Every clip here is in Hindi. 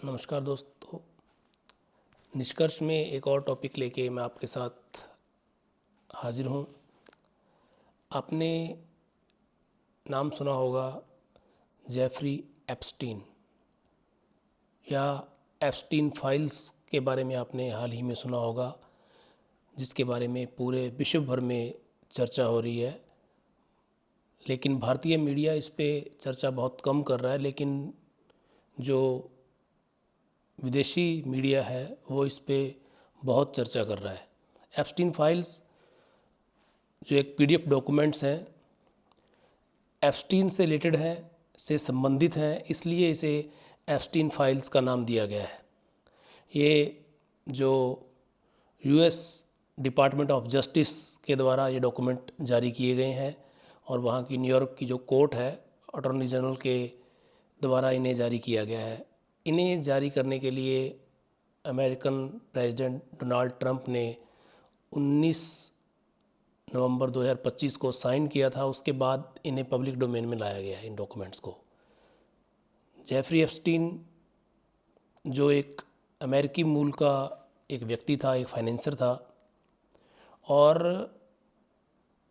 नमस्कार दोस्तों। निष्कर्ष में एक और टॉपिक लेके मैं आपके साथ हाजिर हूँ। आपने नाम सुना होगा जेफरी एप्स्टीन या एप्स्टीन फाइल्स के बारे में आपने हाल ही में सुना होगा, जिसके बारे में पूरे विश्व भर में चर्चा हो रही है। लेकिन भारतीय मीडिया इस पे चर्चा बहुत कम कर रहा है, लेकिन जो विदेशी मीडिया है वो इस पे बहुत चर्चा कर रहा है। एप्स्टीन फाइल्स जो एक पीडीएफ डॉक्यूमेंट्स हैं, एप्स्टीन से रिलेटेड है, से संबंधित हैं, इसलिए इसे एप्स्टीन फाइल्स का नाम दिया गया है। ये जो यूएस डिपार्टमेंट ऑफ जस्टिस के द्वारा ये डॉक्यूमेंट जारी किए गए हैं और वहाँ की न्यूयॉर्क की जो कोर्ट है, अटॉर्नी जनरल के द्वारा इन्हें जारी किया गया है। इन्हें जारी करने के लिए अमेरिकन प्रेसिडेंट डोनाल्ड ट्रंप ने 19 नवंबर 2025 को साइन किया था। उसके बाद इन्हें पब्लिक डोमेन में लाया गया है, इन डॉक्यूमेंट्स को। जेफरी एप्स्टीन जो एक अमेरिकी मूल का एक व्यक्ति था, एक फाइनेंसर था, और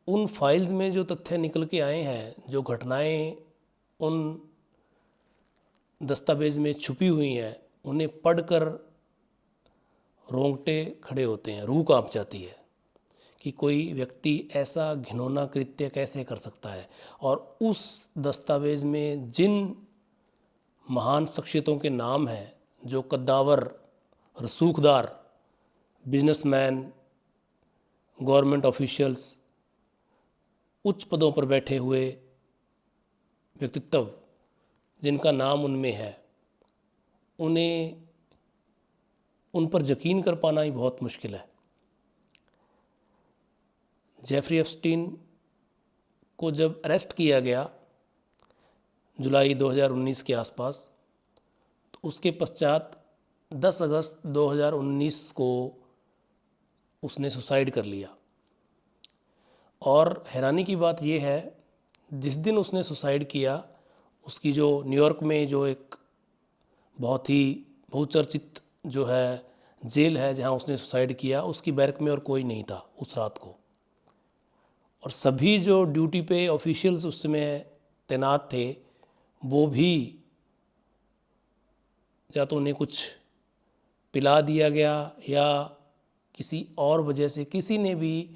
उन फाइल्स में जो तथ्य निकल के आए हैं, जो घटनाएं उन दस्तावेज में छुपी हुई हैं, उन्हें पढ़कर रोंगटे खड़े होते हैं, रूह कांप जाती है कि कोई व्यक्ति ऐसा घिनौना कृत्य कैसे कर सकता है। और उस दस्तावेज में जिन महान शख्सियतों के नाम हैं, जो कद्दावर, रसूखदार, बिजनेसमैन, गवर्नमेंट ऑफिशियल्स, उच्च पदों पर बैठे हुए व्यक्तित्व जिनका नाम उनमें है, उन्हें उन पर यकीन कर पाना ही बहुत मुश्किल है। जेफरी एप्स्टीन को जब अरेस्ट किया गया जुलाई 2019 के आसपास, तो उसके पश्चात 10 अगस्त 2019 को उसने सुसाइड कर लिया। और हैरानी की बात यह है, जिस दिन उसने सुसाइड किया, उसकी जो न्यूयॉर्क में जो एक बहुत ही बहुचर्चित जो है जेल है जहां उसने सुसाइड किया, उसकी बैरक में और कोई नहीं था उस रात को। और सभी जो ड्यूटी पे ऑफिशियल्स उस समय तैनात थे, वो भी या तो उन्हें कुछ पिला दिया गया या किसी और वजह से किसी ने भी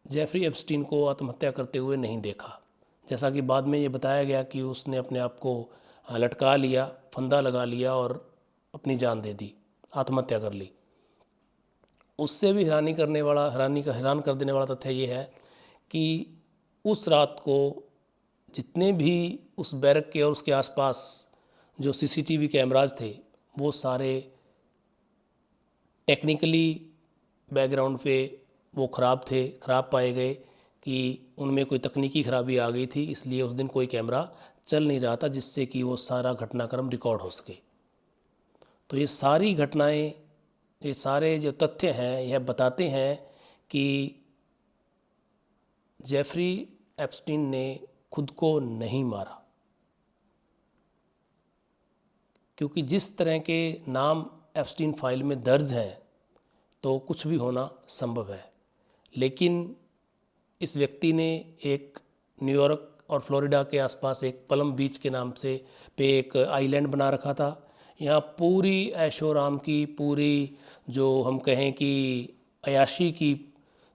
जेफरी एप्स्टीन को आत्महत्या करते हुए नहीं देखा। जैसा कि बाद में ये बताया गया कि उसने अपने आप को लटका लिया, फंदा लगा लिया और अपनी जान दे दी, आत्महत्या कर ली। उससे भी हैरान कर देने वाला तथ्य ये है कि उस रात को जितने भी उस बैरक के और उसके आसपास जो सीसीटीवी कैमराज थे, वो सारे टेक्निकली बैकग्राउंड पे वो ख़राब पाए गए कि उनमें कोई तकनीकी खराबी आ गई थी, इसलिए उस दिन कोई कैमरा चल नहीं रहा था जिससे कि वो सारा घटनाक्रम रिकॉर्ड हो सके। तो ये सारी घटनाएं, ये सारे जो तथ्य हैं, यह बताते हैं कि जेफरी एप्स्टीन ने खुद को नहीं मारा, क्योंकि जिस तरह के नाम एप्स्टीन फाइल में दर्ज हैं, तो कुछ भी होना संभव है। लेकिन इस व्यक्ति ने एक न्यूयॉर्क और फ्लोरिडा के आसपास एक पलम बीच के नाम से पे एक आइलैंड बना रखा था। यहाँ पूरी ऐशो आराम की, पूरी जो हम कहें कि अयाशी की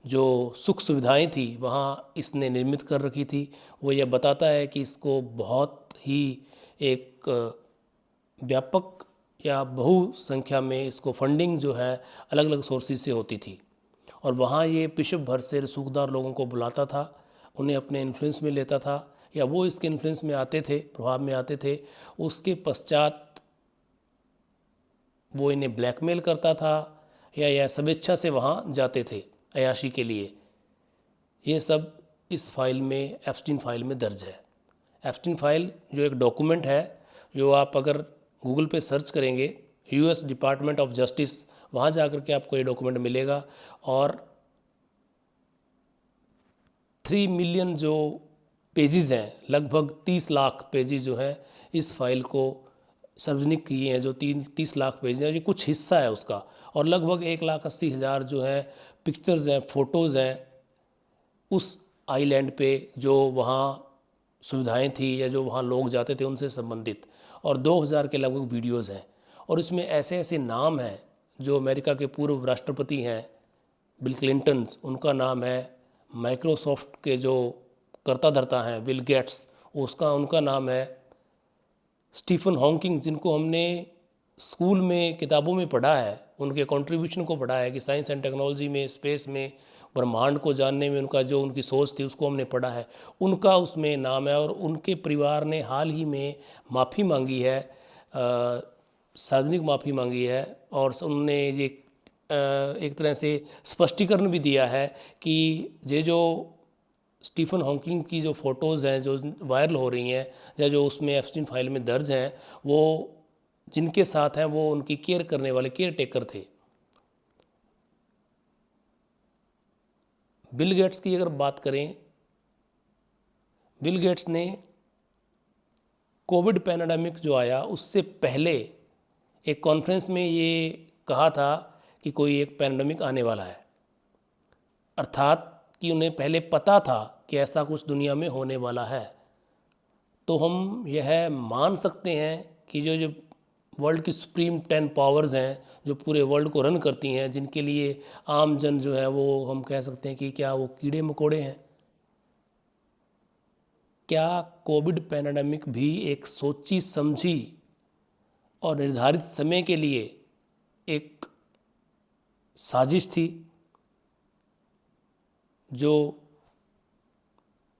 जो सुख सुविधाएं थी, वहाँ इसने निर्मित कर रखी थी। वो यह बताता है कि इसको बहुत ही एक व्यापक या बहु संख्या में इसको फंडिंग जो है अलग अलग सोर्सेज से होती थी। और वहाँ ये विश्व भर से रसूखदार लोगों को बुलाता था, उन्हें अपने इन्फ्लुएंस में लेता था या वो इसके इन्फ्लुएंस में आते थे, प्रभाव में आते थे। उसके पश्चात वो इन्हें ब्लैकमेल करता था या स्वेच्छा से वहाँ जाते थे अयाशी के लिए। ये सब इस फाइल में, एप्स्टीन फाइल में दर्ज है। एप्स्टीन फाइल जो एक डॉक्यूमेंट है, जो आप अगर गूगल पे सर्च करेंगे यूएस डिपार्टमेंट ऑफ जस्टिस, वहाँ जाकर के आपको ये डॉक्यूमेंट मिलेगा। और 3 मिलियन जो पेजेस हैं, लगभग 30 लाख पेजेस जो हैं, इस फाइल को सार्वजनिक किए हैं, जो 30 लाख पेज हैं, ये कुछ हिस्सा है उसका, और लगभग 1,80,000 जो है पिक्चर्स हैं, फ़ोटोज़ हैं उस आइलैंड पे, जो वहाँ सुविधाएं थी या जो वहाँ लोग जाते थे उनसे संबंधित, और 2,000 के लगभग वीडियोज़ हैं। और इसमें ऐसे ऐसे नाम हैं जो अमेरिका के पूर्व राष्ट्रपति हैं बिल क्लिंटन, उनका नाम है। माइक्रोसॉफ्ट के जो कर्ता धर्ता हैं बिल गेट्स, उसका उनका नाम है। स्टीफन हॉकिंग, जिनको हमने स्कूल में किताबों में पढ़ा है, उनके कंट्रीब्यूशन को पढ़ा है कि साइंस एंड टेक्नोलॉजी में, स्पेस में, ब्रह्मांड को जानने में उनका जो उनकी सोच थी उसको हमने पढ़ा है, उनका उसमें नाम है। और उनके परिवार ने हाल ही में माफ़ी मांगी है, सार्वजनिक माफ़ी मांगी है, और उन्होंने ये एक तरह से स्पष्टीकरण भी दिया है कि ये जो स्टीफन हॉकिंग की जो फ़ोटोज़ हैं जो वायरल हो रही हैं या जो उसमें एप्स्टीन फाइल में दर्ज हैं, वो जिनके साथ हैं वो उनकी केयर करने वाले केयर टेकर थे। बिल गेट्स की अगर बात करें, बिल गेट्स ने कोविड पैंडेमिक जो आया उससे पहले एक कॉन्फ्रेंस में ये कहा था कि कोई एक पैंडेमिक आने वाला है, अर्थात कि उन्हें पहले पता था कि ऐसा कुछ दुनिया में होने वाला है। तो हम यह मान सकते हैं कि जो जो वर्ल्ड की सुप्रीम 10 पावर्स हैं जो पूरे वर्ल्ड को रन करती हैं, जिनके लिए आम जन जो है वो हम कह सकते हैं कि क्या वो कीड़े मकोड़े हैं। क्या कोविड पैंडेमिक भी एक सोची समझी और निर्धारित समय के लिए एक साजिश थी? जो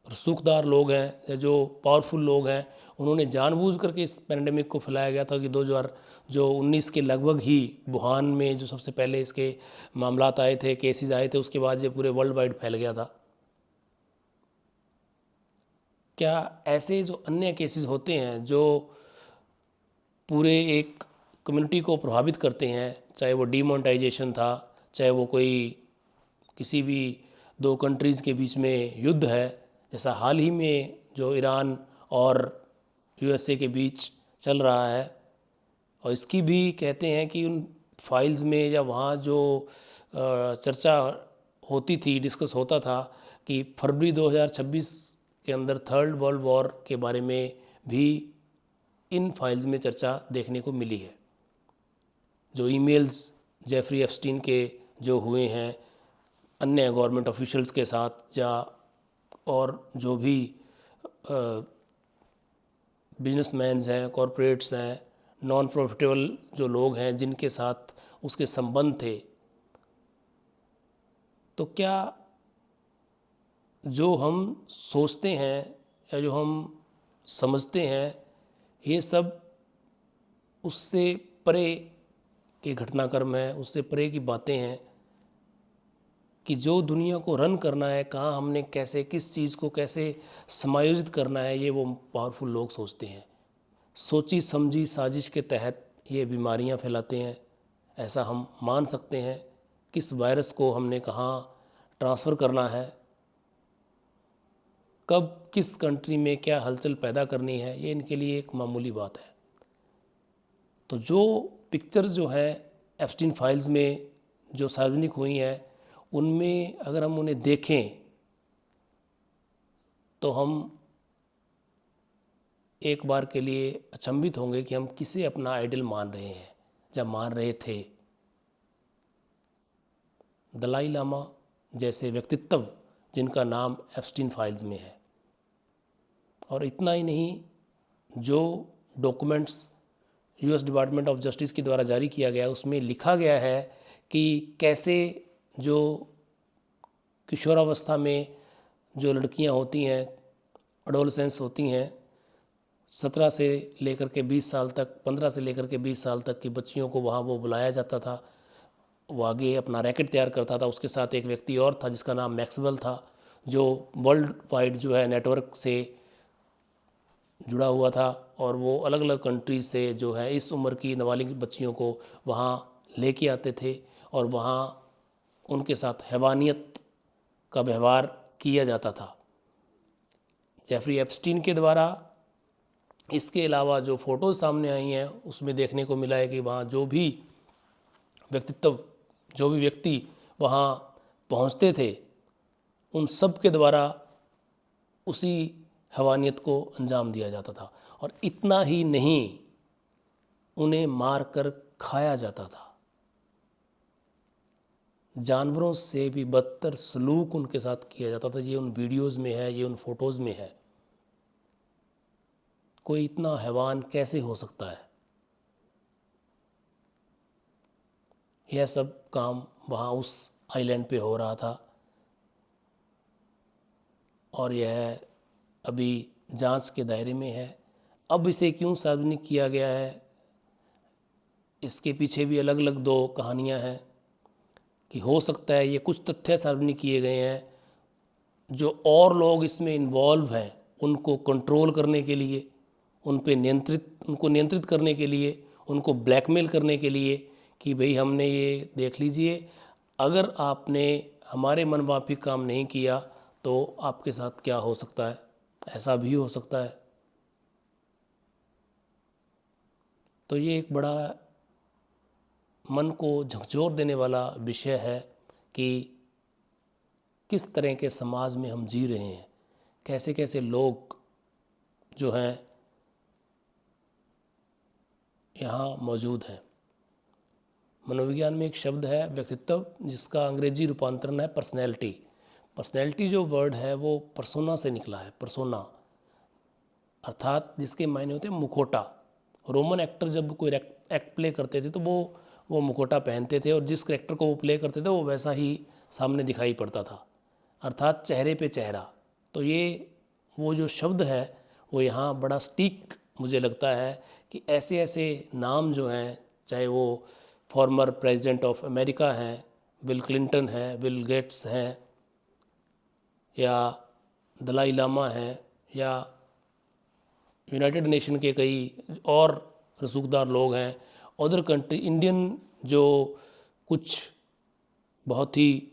रसूखदार लोग हैं या जो पावरफुल लोग हैं, उन्होंने जानबूझ करके इस पैंडेमिक को फैलाया गया था कि 2019 के लगभग ही वुहान में जो सबसे पहले इसके मामलात आए थे, केसेस आए थे, उसके बाद ये पूरे वर्ल्ड वाइड फैल गया था। क्या ऐसे जो अन्य केसेस होते हैं जो पूरे एक कम्युनिटी को प्रभावित करते हैं, चाहे वो डीमोनेटाइजेशन था, चाहे वो कोई किसी भी दो कंट्रीज़ के बीच में युद्ध है, जैसा हाल ही में जो ईरान और यूएसए के बीच चल रहा है, और इसकी भी कहते हैं कि उन फाइल्स में या वहाँ जो चर्चा होती थी, डिस्कस होता था कि फरवरी 2026 के अंदर थर्ड वर्ल्ड वॉर के बारे में भी इन फाइल्स में चर्चा देखने को मिली है। जो ईमेल्स जेफरी एप्स्टीन के जो हुए हैं अन्य गवर्नमेंट ऑफिशियल्स के साथ, या और जो भी बिजनेसमैन्स हैं, कॉरपोरेट्स हैं, नॉन प्रॉफिटेबल जो लोग हैं जिनके साथ उसके संबंध थे, तो क्या जो हम सोचते हैं या जो हम समझते हैं ये सब उससे परे के घटनाक्रम है, उससे परे की बातें हैं कि जो दुनिया को रन करना है, कहाँ हमने कैसे किस चीज़ को कैसे समायोजित करना है, ये वो पावरफुल लोग सोचते हैं। सोची समझी साजिश के तहत ये बीमारियां फैलाते हैं, ऐसा हम मान सकते हैं। किस वायरस को हमने कहाँ ट्रांसफ़र करना है, कब किस कंट्री में क्या हलचल पैदा करनी है, ये इनके लिए एक मामूली बात है। तो जो पिक्चर्स जो है एप्स्टीन फाइल्स में जो सार्वजनिक हुई हैं, उनमें अगर हम उन्हें देखें तो हम एक बार के लिए अचंभित होंगे कि हम किसे अपना आइडल मान रहे हैं या मान रहे थे। दलाई लामा जैसे व्यक्तित्व जिनका नाम एप्स्टीन फाइल्स में है। और इतना ही नहीं, जो documents US department of justice के द्वारा जारी किया गया उसमें लिखा गया है कि कैसे जो किशोरावस्था में जो लड़कियां होती हैं, एडोलसेंस होती हैं, 17 से लेकर के 20 साल तक, 15 से लेकर के 20 साल तक की बच्चियों को वहाँ वो बुलाया जाता था, वो आगे अपना रैकेट तैयार करता था। उसके साथ एक व्यक्ति और था जिसका नाम मैक्सवेल था, जो वर्ल्ड वाइड जो है नेटवर्क से जुड़ा हुआ था, और वो अलग अलग कंट्रीज से जो है इस उम्र की नाबालिग बच्चियों को वहाँ लेके आते थे, और वहाँ उनके साथ हैवानियत का व्यवहार किया जाता था। जेफरी एप्स्टीन के द्वारा इसके अलावा जो फ़ोटोज़ सामने आई हैं उसमें देखने को मिला है कि वहाँ जो भी व्यक्ति वहाँ पहुँचते थे उन सब के द्वारा उसी हैवानियत को अंजाम दिया जाता था। और इतना ही नहीं, उन्हें मार कर खाया जाता था। जानवरों से भी बदतर सलूक उनके साथ किया जाता था। ये उन वीडियोज़ में है, ये उन फोटोज़ में है। कोई इतना हैवान कैसे हो सकता है? यह सब काम वहाँ उस आइलैंड पे हो रहा था और यह अभी जांच के दायरे में है। अब इसे क्यों सार्वजनिक किया गया है, इसके पीछे भी अलग अलग दो कहानियाँ हैं कि हो सकता है ये कुछ तथ्य सार्वजनिक किए गए हैं जो और लोग इसमें इन्वॉल्व हैं उनको कंट्रोल करने के लिए, उनको नियंत्रित करने के लिए, उनको ब्लैकमेल करने के लिए कि भाई हमने ये देख लीजिए, अगर आपने हमारे मनमाफिक काम नहीं किया तो आपके साथ क्या हो सकता है। ऐसा भी हो सकता है। तो ये एक बड़ा मन को झकझोर देने वाला विषय है कि किस तरह के समाज में हम जी रहे हैं, कैसे कैसे लोग जो हैं यहाँ मौजूद हैं। मनोविज्ञान में एक शब्द है व्यक्तित्व, जिसका अंग्रेजी रूपांतरण है पर्सनैलिटी। पर्सनैलिटी जो वर्ड है वो परसोना से निकला है, परसोना, अर्थात जिसके मायने होते हैं मुखौटा। रोमन एक्टर जब कोई एक्ट प्ले करते थे तो वो मुखौटा पहनते थे और जिस करेक्टर को वो प्ले करते थे वो वैसा ही सामने दिखाई पड़ता था, अर्थात चेहरे पे चेहरा। तो ये वो जो शब्द है वो यहाँ बड़ा स्टीक मुझे लगता है कि ऐसे ऐसे नाम जो हैं, चाहे वो फॉर्मर प्रेसिडेंट ऑफ अमेरिका हैं, बिल क्लिंटन है, बिल गेट्स हैं, या दलाई लामा हैं, या यूनाइटेड नेशन के कई और रसूखदार लोग हैं, अदर कंट्री, इंडियन जो कुछ बहुत ही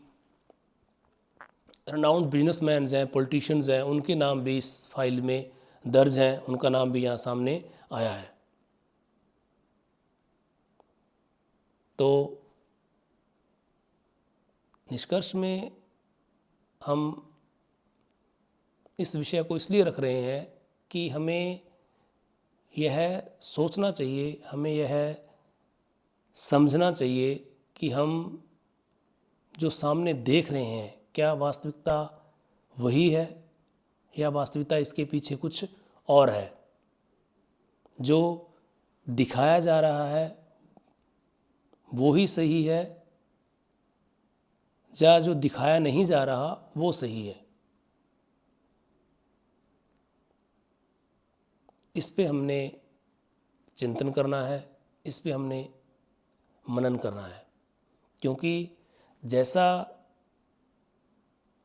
रनाउंड बिजनेसमैन्स हैं, पॉलिटिशियंस हैं, उनके नाम भी इस फाइल में दर्ज हैं, उनका नाम भी यहाँ सामने आया है। तो निष्कर्ष में हम इस विषय को इसलिए रख रहे हैं कि हमें यह सोचना चाहिए, हमें यह समझना चाहिए कि हम जो सामने देख रहे हैं क्या वास्तविकता वही है या वास्तविकता इसके पीछे कुछ और है। जो दिखाया जा रहा है वो ही सही है या जो दिखाया नहीं जा रहा वो सही है। इस पे हमने चिंतन करना है, इस पे हमने मनन करना है, क्योंकि जैसा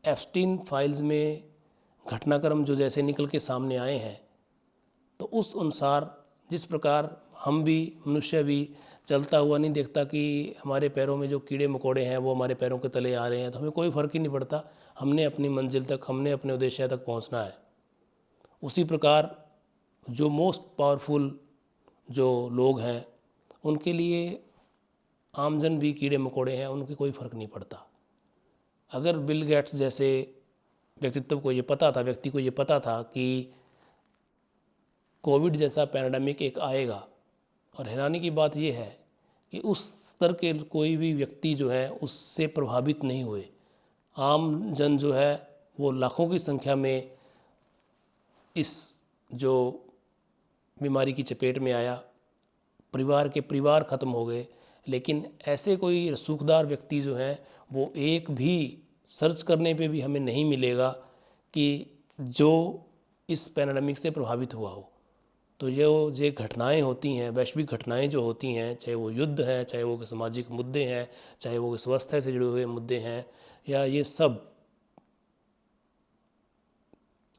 एप्स्टीन फाइल्स में घटनाक्रम जो जैसे निकल के सामने आए हैं, तो उस अनुसार जिस प्रकार हम भी, मनुष्य भी चलता हुआ नहीं देखता कि हमारे पैरों में जो कीड़े मकोड़े हैं वो हमारे पैरों के तले आ रहे हैं, तो हमें कोई फ़र्क ही नहीं पड़ता। हमने अपनी मंजिल तक, हमने अपने उद्देश्य तक पहुंचना है। उसी प्रकार जो मोस्ट पावरफुल जो लोग हैं उनके लिए आमजन भी कीड़े मकोड़े हैं, उनके कोई फ़र्क नहीं पड़ता। अगर बिल गेट्स जैसे व्यक्ति को ये पता था कि कोविड जैसा पैंडेमिक एक आएगा, और हैरानी की बात यह है कि उस स्तर के कोई भी व्यक्ति जो है उससे प्रभावित नहीं हुए। आम जन जो है वो लाखों की संख्या में इस जो बीमारी की चपेट में आया, परिवार के परिवार ख़त्म हो गए, लेकिन ऐसे कोई रसूखदार व्यक्ति जो हैं वो एक भी सर्च करने पे भी हमें नहीं मिलेगा कि जो इस पैंडेमिक से प्रभावित हुआ हो। तो ये घटनाएं होती हैं, वैश्विक घटनाएं जो होती हैं, चाहे वो युद्ध हैं, चाहे वो सामाजिक मुद्दे हैं, चाहे वो स्वास्थ्य से जुड़े हुए मुद्दे हैं, या ये सब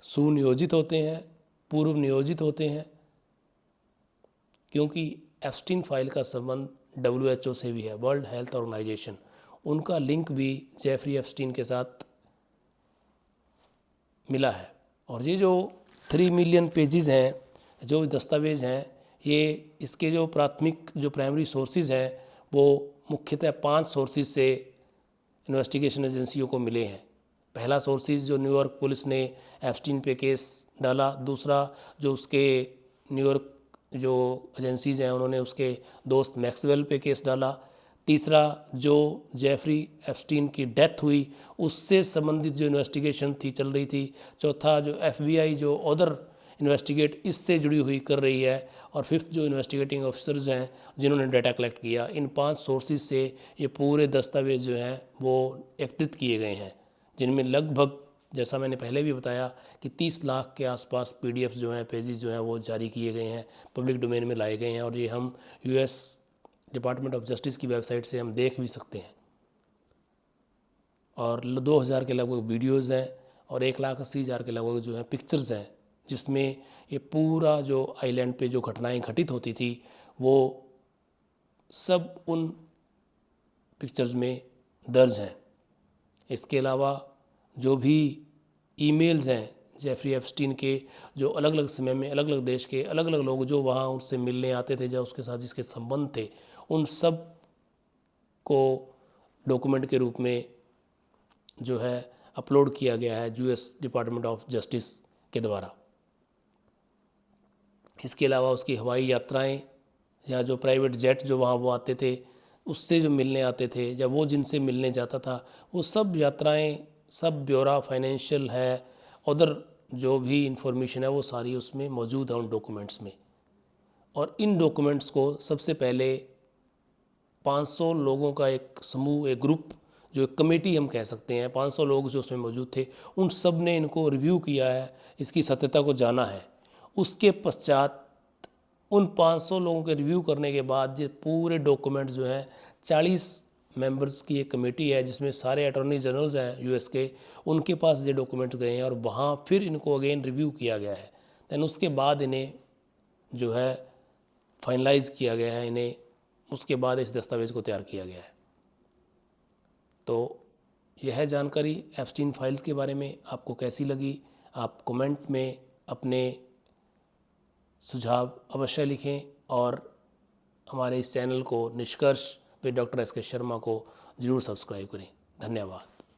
सुनियोजित होते हैं, पूर्व नियोजित होते हैं, क्योंकि एप्स्टीन फाइल का संबंध WHO से भी है, वर्ल्ड हेल्थ ऑर्गेनाइजेशन। उनका लिंक भी जेफरी एप्स्टीन के साथ मिला है। और ये जो 3 मिलियन पेजेस हैं जो दस्तावेज़ हैं ये इसके जो प्राथमिक जो प्राइमरी सोर्सेज हैं वो मुख्यतः 5 सोर्सेज से इन्वेस्टिगेशन एजेंसियों को मिले हैं। पहला सोर्सेज जो न्यूयॉर्क पुलिस ने एप्स्टीन पे केस डाला, दूसरा जो उसके न्यूयॉर्क जो एजेंसीज हैं उन्होंने उसके दोस्त मैक्सवेल पे केस डाला, तीसरा जो जेफरी एप्स्टीन की डेथ हुई उससे संबंधित जो इन्वेस्टिगेशन थी चल रही थी, चौथा जो FBI जो अदर इन्वेस्टिगेट इससे जुड़ी हुई कर रही है, और फिफ्थ जो इन्वेस्टिगेटिंग ऑफिसर्स हैं जिन्होंने डाटा कलेक्ट किया। इन 5 सोर्सेज से ये पूरे दस्तावेज जो हैं वो एकत्रित किए गए हैं, जिनमें लगभग जैसा मैंने पहले भी बताया कि 30 लाख के आसपास PDF जो हैं, पेजेस जो हैं वो जारी किए गए हैं, पब्लिक डोमेन में लाए गए हैं, और ये हम US डिपार्टमेंट ऑफ जस्टिस की वेबसाइट से हम देख भी सकते हैं। और 2000 के लगभग वीडियोज़ हैं और 1,80,000 के लगभग जो है पिक्चर्स हैं, जिसमें ये पूरा जो आइलैंड पे जो घटनाएं घटित होती थी वो सब उन पिक्चर्स में दर्ज हैं। इसके अलावा जो भी ईमेल्स हैं जेफरी एप्स्टीन के, जो अलग अलग समय में अलग अलग देश के अलग अलग लोग जो वहाँ उससे मिलने आते थे, जो उसके साथ जिसके संबंध थे, उन सब को डॉक्यूमेंट के रूप में जो है अपलोड किया गया है US डिपार्टमेंट ऑफ जस्टिस के द्वारा। इसके अलावा उसकी हवाई यात्राएं या जो प्राइवेट जेट जो वहाँ वो आते थे उससे जो मिलने आते थे या वो जिनसे मिलने जाता था, वो सब यात्राएं, सब ब्यौरा फाइनेंशियल है, उधर जो भी इंफॉर्मेशन है वो सारी उसमें मौजूद है उन डॉक्यूमेंट्स में। और इन डॉक्यूमेंट्स को सबसे पहले 500 लोगों का एक समूह, एक ग्रुप, जो एक कमेटी हम कह सकते हैं, 500 लोग जो उसमें मौजूद थे, उन सब ने इनको रिव्यू किया है, इसकी सत्यता को जाना है। उसके पश्चात उन 500 लोगों के रिव्यू करने के बाद ये पूरे डॉक्यूमेंट जो हैं 40 मेंबर्स की एक कमेटी है जिसमें सारे अटॉर्नी जनरल्स हैं US के, उनके पास ये डॉक्यूमेंट गए हैं और वहाँ फिर इनको अगेन रिव्यू किया गया है। दैन उसके बाद इन्हें जो है फाइनलाइज किया गया है, इन्हें उसके बाद इस दस्तावेज़ को तैयार किया गया है। तो यह जानकारी एप्स्टीन फाइल्स के बारे में आपको कैसी लगी, आप कमेंट में अपने सुझाव अवश्य लिखें और हमारे इस चैनल को निष्कर्ष पे डॉक्टर SK शर्मा को ज़रूर सब्सक्राइब करें। धन्यवाद।